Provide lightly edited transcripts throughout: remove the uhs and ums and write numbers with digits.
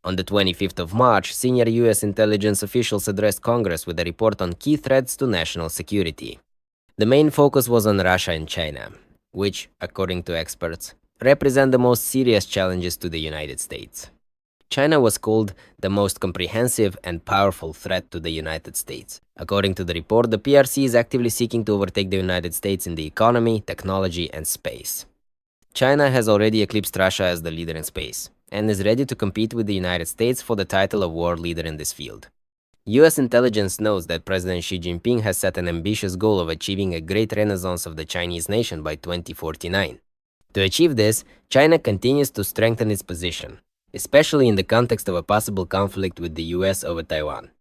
On the 25th of March, senior US intelligence officials addressed Congress with a report on key threats to national security. The main focus was on Russia and China, which, according to experts, represent the most serious challenges to the United States. China was called the most comprehensive and powerful threat to the United States. According to the report, the PRC is actively seeking to overtake the United States in the economy, technology, and space. China has already eclipsed Russia as the leader in space, and is ready to compete with the United States for the title of world leader in this field. US intelligence knows that President Xi Jinping has set an ambitious goal of achieving a great renaissance of the Chinese nation by 2049. To achieve this, China continues to strengthen its position, especially in the context of a possible conflict with the US over Taiwan.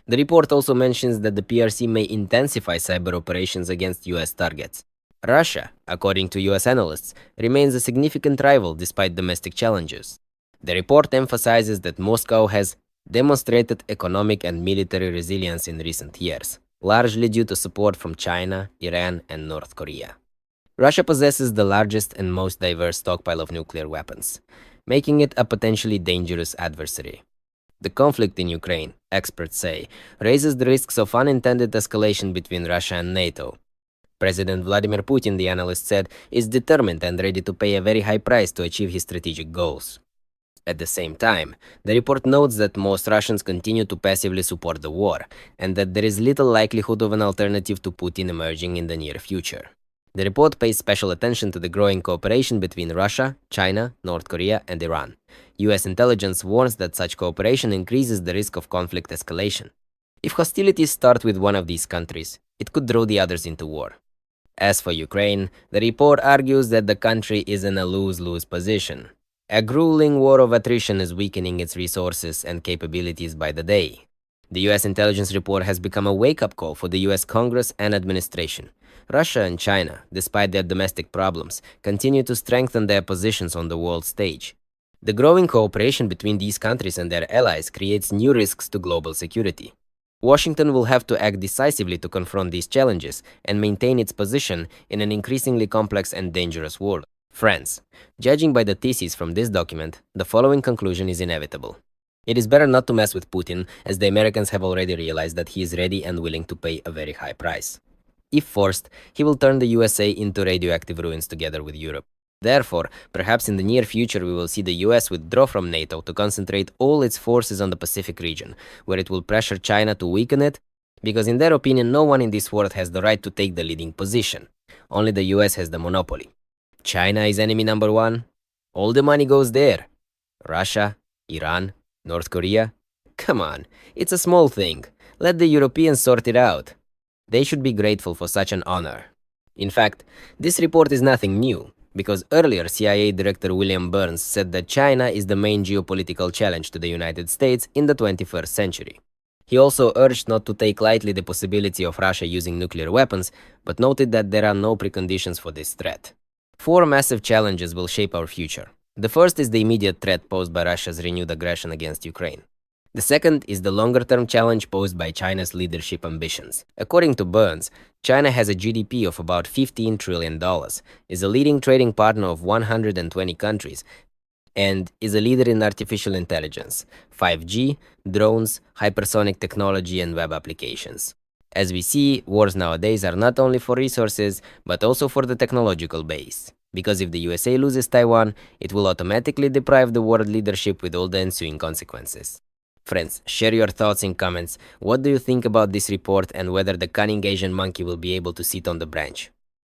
The report also mentions that the PRC may intensify cyber operations against US targets. Russia, according to US analysts, remains a significant rival despite domestic challenges. The report emphasizes that Moscow has demonstrated economic and military resilience in recent years, largely due to support from China, Iran, and North Korea. Russia possesses the largest and most diverse stockpile of nuclear weapons, making it a potentially dangerous adversary. The conflict in Ukraine, experts say, raises the risks of unintended escalation between Russia and NATO. President Vladimir Putin, the analyst said, is determined and ready to pay a very high price to achieve his strategic goals. At the same time, the report notes that most Russians continue to passively support the war, and that there is little likelihood of an alternative to Putin emerging in the near future. The report pays special attention to the growing cooperation between Russia, China, North Korea, and Iran. US intelligence warns that such cooperation increases the risk of conflict escalation. If hostilities start with one of these countries, it could draw the others into war. As for Ukraine, the report argues that the country is in a lose-lose position. A grueling war of attrition is weakening its resources and capabilities by the day. The US intelligence report has become a wake-up call for the US Congress and administration. Russia and China, despite their domestic problems, continue to strengthen their positions on the world stage. The growing cooperation between these countries and their allies creates new risks to global security. Washington will have to act decisively to confront these challenges and maintain its position in an increasingly complex and dangerous world. Friends, judging by the thesis from this document, the following conclusion is inevitable. It is better not to mess with Putin, as the Americans have already realized that he is ready and willing to pay a very high price. If forced, he will turn the USA into radioactive ruins together with Europe. Therefore, perhaps in the near future we will see the US withdraw from NATO to concentrate all its forces on the Pacific region, where it will pressure China to weaken it, because in their opinion no one in this world has the right to take the leading position. Only the US has the monopoly. China is enemy number one. All the money goes there. Russia, Iran, North Korea. Come on, it's a small thing. Let the Europeans sort it out. They should be grateful for such an honor. In fact, this report is nothing new, because earlier CIA Director William Burns said that China is the main geopolitical challenge to the United States in the 21st century. He also urged not to take lightly the possibility of Russia using nuclear weapons, but noted that there are no preconditions for this threat. 4 massive challenges will shape our future. The first is the immediate threat posed by Russia's renewed aggression against Ukraine. The second is the longer-term challenge posed by China's leadership ambitions. According to Burns, China has a GDP of about $15 trillion, is a leading trading partner of 120 countries, and is a leader in artificial intelligence, 5G, drones, hypersonic technology, and web applications. As we see, wars nowadays are not only for resources, but also for the technological base. Because if the USA loses Taiwan, it will automatically deprive the world leadership with all the ensuing consequences. Friends, share your thoughts in comments. What do you think about this report and whether the cunning Asian monkey will be able to sit on the branch?